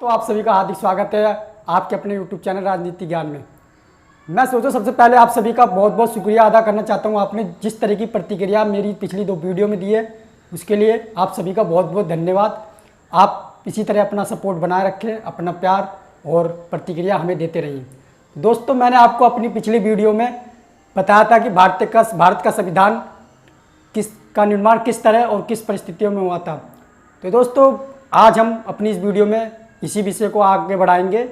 तो आप सभी का हार्दिक स्वागत है आपके अपने YouTube चैनल राजनीति ज्ञान में। मैं सोचा सबसे पहले आप सभी का बहुत बहुत शुक्रिया अदा करना चाहता हूं। आपने जिस तरह की प्रतिक्रिया मेरी पिछली 2 वीडियो में दी है उसके लिए आप सभी का बहुत बहुत धन्यवाद। आप इसी तरह अपना सपोर्ट बनाए रखें, अपना प्यार और प्रतिक्रिया हमें देते रहिए। दोस्तों, मैंने आपको अपनी पिछली वीडियो में बताया था कि भारत का संविधान का निर्माण किस तरह और किस परिस्थितियों में हुआ था। तो दोस्तों, आज हम अपनी इस वीडियो में इसी विषय को आगे बढ़ाएंगे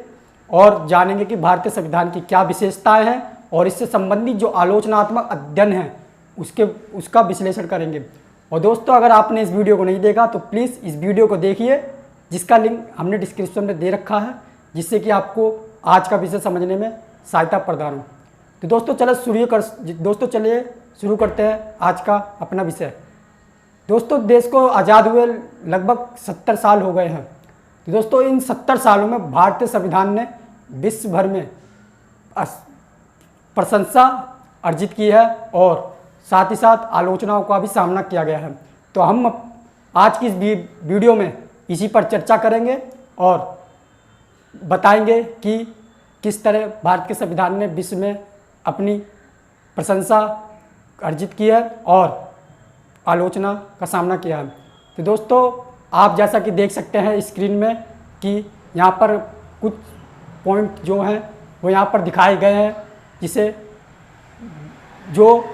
और जानेंगे कि भारतीय संविधान की क्या विशेषताएं हैं और इससे संबंधित जो आलोचनात्मक अध्ययन है उसका विश्लेषण करेंगे। और दोस्तों, अगर आपने इस वीडियो को नहीं देखा तो प्लीज़ इस वीडियो को देखिए, जिसका लिंक हमने डिस्क्रिप्शन में दे रखा है, जिससे कि आपको आज का विषय समझने में सहायता प्रदान हो। तो दोस्तों चलिए शुरू करते हैं आज का अपना विषय। दोस्तों, देश को आज़ाद हुए लगभग 70 साल हो गए हैं। तो दोस्तों, इन 70 सालों में भारतीय संविधान ने विश्व भर में प्रशंसा अर्जित की है और साथ ही साथ आलोचनाओं का भी सामना किया गया है। तो हम आज की इस वीडियो में इसी पर चर्चा करेंगे और बताएंगे कि किस तरह भारत के संविधान ने विश्व में अपनी प्रशंसा अर्जित की है और आलोचना का सामना किया है। तो दोस्तों, आप जैसा कि देख सकते हैं स्क्रीन में कि यहाँ पर कुछ पॉइंट जो हैं वो यहाँ पर दिखाए गए हैं, जो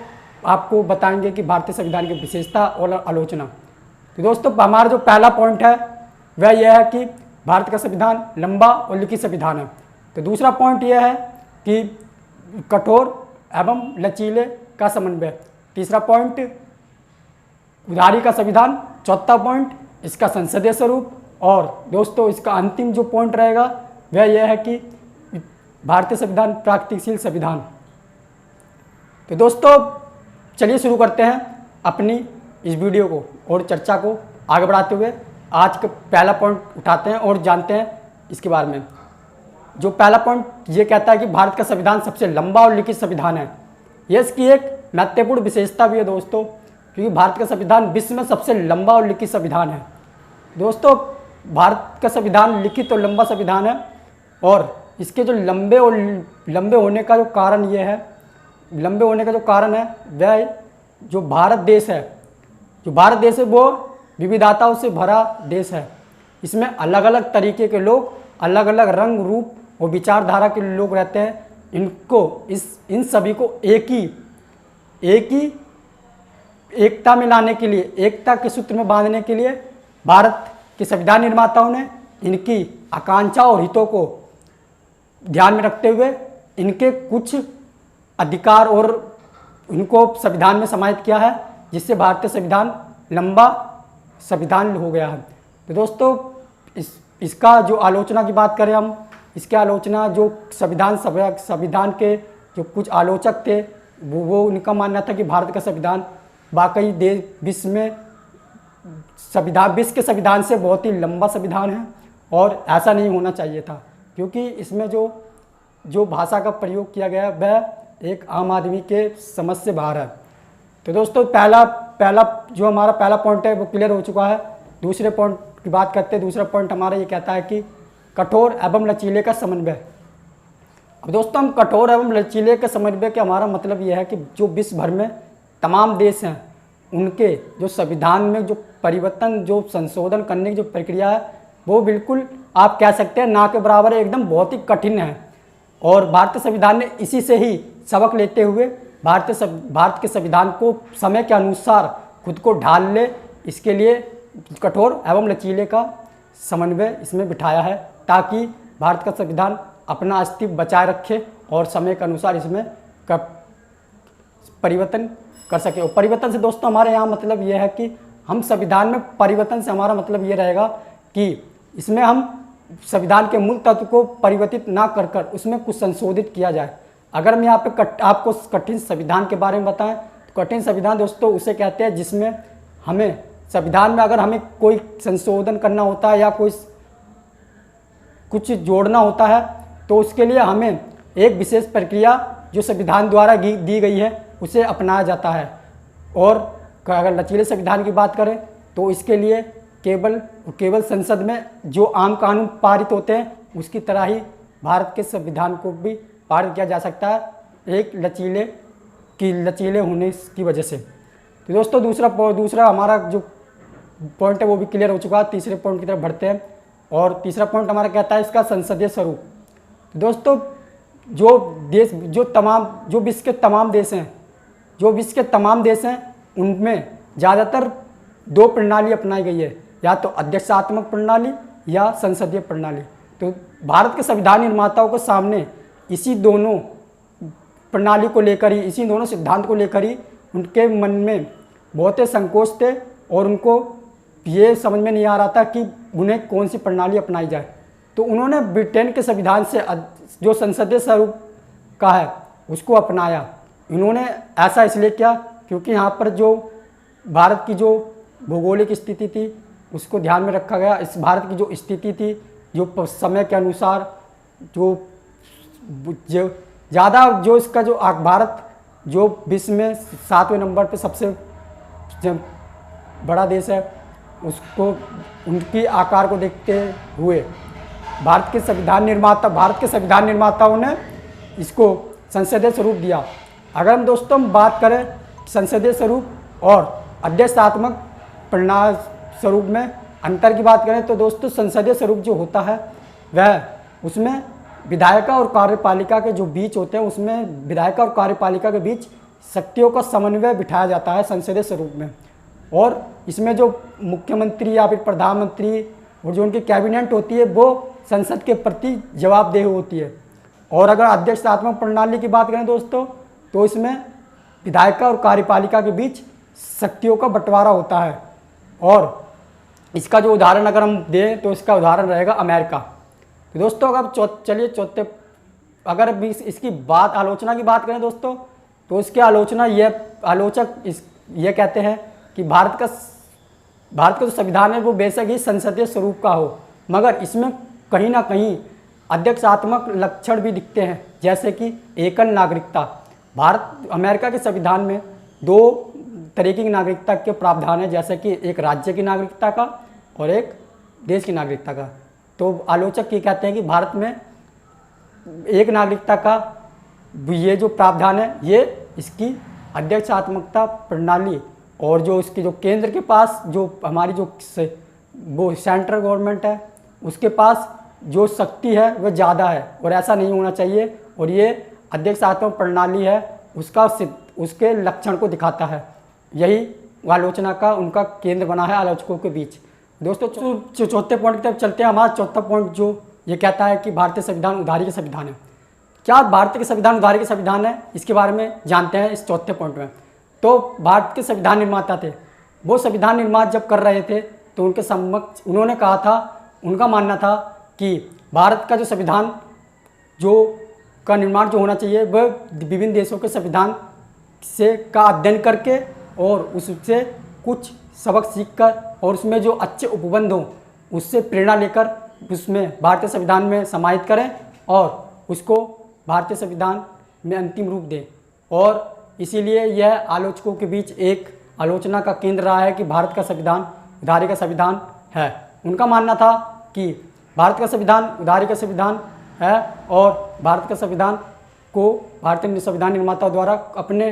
आपको बताएंगे कि भारतीय संविधान की विशेषता और आलोचना। तो दोस्तों, हमारा जो पहला पॉइंट है वह यह है कि भारत का संविधान लंबा और लिखित संविधान है। तो दूसरा पॉइंट यह है कि कठोर एवं लचीले का समन्वय। तीसरा पॉइंट उदारी का संविधान। चौथा पॉइंट इसका संसदीय स्वरूप। और दोस्तों, इसका अंतिम जो पॉइंट रहेगा वह यह है कि भारतीय संविधान प्रागतिकशील संविधान। तो दोस्तों, चलिए शुरू करते हैं अपनी इस वीडियो को और चर्चा को आगे बढ़ाते हुए आज का पहला पॉइंट उठाते हैं और जानते हैं इसके बारे में। जो पहला पॉइंट ये कहता है कि भारत का संविधान सबसे लंबा और लिखित संविधान है। यह इसकी एक महत्वपूर्ण विशेषता भी है दोस्तों, क्योंकि भारत का संविधान विश्व में सबसे लंबा और लिखित संविधान है। दोस्तों, भारत का संविधान लिखित और लंबा संविधान है और इसके जो लंबे होने का जो कारण ये है, वह जो भारत देश है वो विविधताओं से भरा देश है। इसमें अलग अलग तरीके के लोग, अलग अलग रंग रूप और विचारधारा के लोग रहते हैं। इन सभी को एक ही एकता में लाने के लिए, एकता के सूत्र में बांधने के लिए भारत के संविधान निर्माताओं ने इनकी आकांक्षा और हितों को ध्यान में रखते हुए इनके कुछ अधिकार और इनको संविधान में समाहित किया है, जिससे भारतीय संविधान लंबा संविधान हो गया है। तो दोस्तों, इसका जो आलोचना की बात करें हम, इसके आलोचना जो संविधान के जो कुछ आलोचक थे वो उनका मानना था कि भारत का संविधान वाकई विश्व के संविधान से बहुत ही लंबा संविधान है और ऐसा नहीं होना चाहिए था, क्योंकि इसमें जो भाषा का प्रयोग किया गया वह एक आम आदमी के समझ से बाहर है। तो दोस्तों, जो हमारा पहला पॉइंट है वो क्लियर हो चुका है। दूसरे पॉइंट की बात करते हैं। दूसरा पॉइंट हमारा ये कहता है कि कठोर एवं लचीले का समन्वय। अब दोस्तों, हम कठोर एवं लचीले के समन्वय के हमारा मतलब यह है कि जो विश्व भर में तमाम देश हैं उनके जो संविधान में जो परिवर्तन, जो संशोधन करने की जो प्रक्रिया है वो बिल्कुल आप कह सकते हैं ना के बराबर है, एकदम बहुत ही कठिन है। और भारतीय संविधान ने इसी से ही सबक लेते हुए भारत के संविधान को समय के अनुसार खुद को ढाल ले, इसके लिए कठोर एवं लचीले का समन्वय इसमें बिठाया है, ताकि भारत का संविधान अपना अस्तित्व बचाए रखे और समय के अनुसार इसमें परिवर्तन कर सके। और परिवर्तन से दोस्तों हमारे यहाँ मतलब यह है कि हम संविधान में परिवर्तन से हमारा मतलब ये रहेगा कि इसमें हम संविधान के मूल तत्व को परिवर्तित ना कर उसमें कुछ संशोधित किया जाए। अगर मैं यहाँ पे आपको कठिन संविधान के बारे में बताएं तो कठिन संविधान दोस्तों उसे कहते हैं जिसमें हमें संविधान में अगर हमें कोई संशोधन करना होता है या कोई कुछ जोड़ना होता है तो उसके लिए हमें एक विशेष प्रक्रिया जो संविधान द्वारा दी गई है उसे अपनाया जाता है। और अगर लचीले संविधान की बात करें तो इसके लिए केवल संसद में जो आम कानून पारित होते हैं उसकी तरह ही भारत के संविधान को भी पारित किया जा सकता है, एक लचीले होने की वजह से। तो दोस्तों दूसरा हमारा जो पॉइंट है वो भी क्लियर हो चुका है। तीसरे पॉइंट की तरफ बढ़ते हैं और तीसरा पॉइंट हमारा कहता है इसका संसदीय स्वरूप। तो दोस्तों जो विश्व के तमाम देश हैं उनमें ज़्यादातर दो प्रणाली अपनाई गई है, या तो अध्यक्षात्मक प्रणाली या संसदीय प्रणाली। तो भारत के संविधान निर्माताओं के सामने इसी दोनों प्रणाली को लेकर ही, इसी दोनों सिद्धांत को लेकर ही उनके मन में बहुत ही संकोच थे और उनको ये समझ में नहीं आ रहा था कि उन्हें कौन सी प्रणाली अपनाई जाए। तो उन्होंने ब्रिटेन के संविधान से जो संसदीय स्वरूप का है उसको अपनाया। इन्होंने ऐसा इसलिए किया क्योंकि यहाँ पर जो भारत की जो भौगोलिक स्थिति थी उसको ध्यान में रखा गया। इस भारत की जो स्थिति थी, जो समय के अनुसार जो ज़्यादा जो इसका जो भारत जो विश्व में 7वें नंबर पे सबसे बड़ा देश है, उसको उनकी आकार को देखते हुए भारत के संविधान निर्माताओं ने इसको संसदीय स्वरूप दिया। अगर हम दोस्तों बात करें संसदीय स्वरूप और अध्यक्षात्मक प्रणाली स्वरूप में अंतर की बात करें तो दोस्तों संसदीय स्वरूप जो होता है वह उसमें विधायिका और कार्यपालिका के जो बीच होते हैं, उसमें विधायिका और कार्यपालिका के बीच शक्तियों का समन्वय बिठाया जाता है संसदीय स्वरूप में। और इसमें जो मुख्यमंत्री या फिर प्रधानमंत्री और जो उनकी कैबिनेट होती है वो संसद के प्रति जवाबदेह होती है। और अगर अध्यक्षात्मक प्रणाली की बात करें दोस्तों तो इसमें विधायिका और कार्यपालिका के बीच शक्तियों का बंटवारा होता है। और इसका जो उदाहरण अगर हम दें तो इसका उदाहरण रहेगा अमेरिका। तो दोस्तों अगर चलिए अगर इसकी आलोचना की बात करें दोस्तों तो इसकी आलोचक ये कहते हैं कि भारत का जो संविधान है वो बेशक ही संसदीय स्वरूप का हो, मगर इसमें कहीं ना कहीं अध्यक्षात्मक लक्षण भी दिखते हैं, जैसे कि एकल नागरिकता। अमेरिका के संविधान में दो तरीके की नागरिकता के प्रावधान है, जैसे कि एक राज्य की नागरिकता का और एक देश की नागरिकता का। तो आलोचक ये कहते हैं कि भारत में एक नागरिकता का ये जो प्रावधान है ये इसकी अध्यक्षात्मकता प्रणाली और जो इसके जो केंद्र के पास जो हमारी जो वो सेंट्रल गवर्नमेंट है उसके पास जो शक्ति है वह ज़्यादा है, और ऐसा नहीं होना चाहिए। और ये अध्यक्षात्मक प्रणाली है उसके लक्षण को दिखाता है। यही आलोचना का उनका केंद्र बना है आलोचकों के बीच। दोस्तों चौथे पॉइंट की तरफ चलते हैं। हमारा चौथा पॉइंट जो ये कहता है कि भारतीय संविधान उधारी के संविधान है। क्या भारत के संविधान उधारी के संविधान है, इसके बारे में जानते हैं इस चौथे पॉइंट में। तो भारत के संविधान निर्माता थे, वो संविधान निर्माण जब कर रहे थे तो उनके समक्ष उन्होंने कहा था, उनका मानना था कि भारत का जो संविधान का निर्माण जो होना चाहिए वह विभिन्न देशों के संविधान का अध्ययन करके और उससे कुछ सबक सीखकर और उसमें जो अच्छे उपबंध हों उससे प्रेरणा लेकर उसमें भारतीय संविधान में समाहित करें और उसको भारतीय संविधान में अंतिम रूप दें। और इसीलिए यह आलोचकों के बीच एक आलोचना का केंद्र रहा है कि भारत का संविधान उधारी का संविधान है। उनका मानना था कि भारत का संविधान उधारी का संविधान है और भारत का संविधान को भारतीय संविधान निर्माताओं द्वारा अपने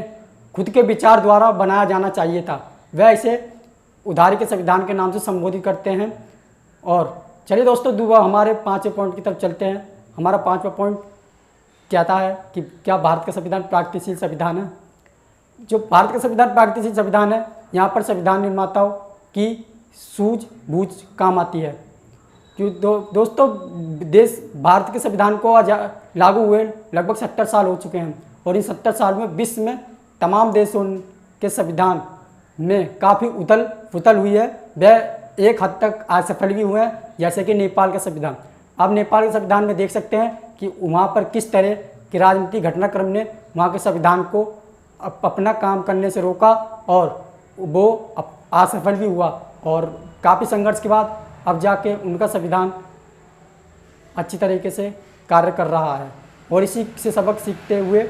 खुद के विचार द्वारा बनाया जाना चाहिए था। वह इसे उधारी के संविधान के नाम से संबोधित करते हैं। और चलिए दोस्तों हमारे पांचवें पॉइंट की तरफ चलते हैं। हमारा पांचवा पॉइंट कहता है कि क्या भारत का संविधान प्रगतिशील संविधान है। जो भारत का संविधान प्रगतिशील संविधान है, यहाँ पर संविधान निर्माताओं की सूझबूझ काम आती है। क्यों दोस्तों भारत के संविधान को लागू हुए लगभग 70 साल हो चुके हैं और इन 70 साल में विश्व में तमाम देशों के संविधान में काफ़ी उथल पुथल हुई है। वह एक हद तक असफल भी हुए हैं, जैसे कि नेपाल का संविधान। अब नेपाल के संविधान में देख सकते हैं कि वहाँ पर किस तरह के राजनीतिक घटनाक्रम ने वहाँ के संविधान को अपना काम करने से रोका और वो असफल भी हुआ और काफ़ी संघर्ष के बाद अब जाके उनका संविधान अच्छी तरीके से कार्य कर रहा है। और इसी से सबक सीखते हुए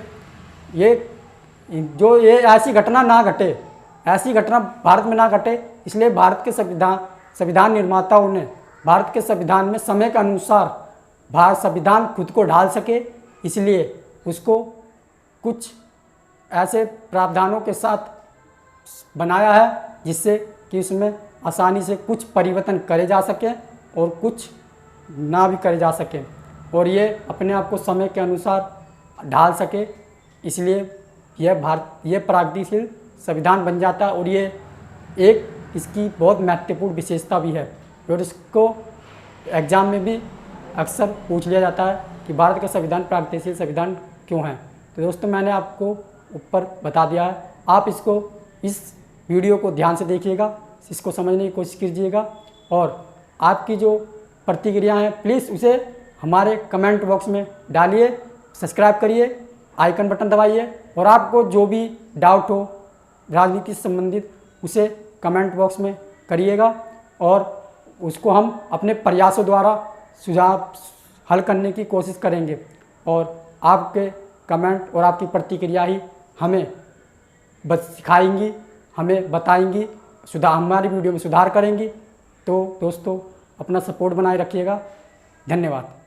ऐसी घटना ना घटे, ऐसी घटना भारत में ना घटे, इसलिए भारत के संविधान संविधान निर्माताओं ने भारत के संविधान में समय के अनुसार भारत संविधान खुद को ढाल सके, इसलिए उसको कुछ ऐसे प्रावधानों के साथ बनाया है जिससे कि उसमें आसानी से कुछ परिवर्तन करे जा सके और कुछ ना भी करे जा सके, और ये अपने आप को समय के अनुसार ढाल सके। इसलिए यह प्रगतिशील संविधान बन जाता है, और ये एक इसकी बहुत महत्वपूर्ण विशेषता भी है, और इसको एग्ज़ाम में भी अक्सर पूछ लिया जाता है कि भारत का संविधान प्रगतिशील संविधान क्यों है। तो दोस्तों, मैंने आपको ऊपर बता दिया है, आप इस वीडियो को ध्यान से देखिएगा, इसको समझने की कोशिश कीजिएगा, और आपकी जो प्रतिक्रिया है प्लीज़ उसे हमारे कमेंट बॉक्स में डालिए, सब्सक्राइब करिए, आइकन बटन दबाइए, और आपको जो भी डाउट हो राजनीति से संबंधित उसे कमेंट बॉक्स में करिएगा, और उसको हम अपने प्रयासों द्वारा सुझाव हल करने की कोशिश करेंगे, और आपके कमेंट और आपकी प्रतिक्रिया ही हमें बस सिखाएंगी, हमें बताएंगी, हमारी वीडियो में सुधार करेंगी। तो दोस्तों, अपना सपोर्ट बनाए रखिएगा। धन्यवाद।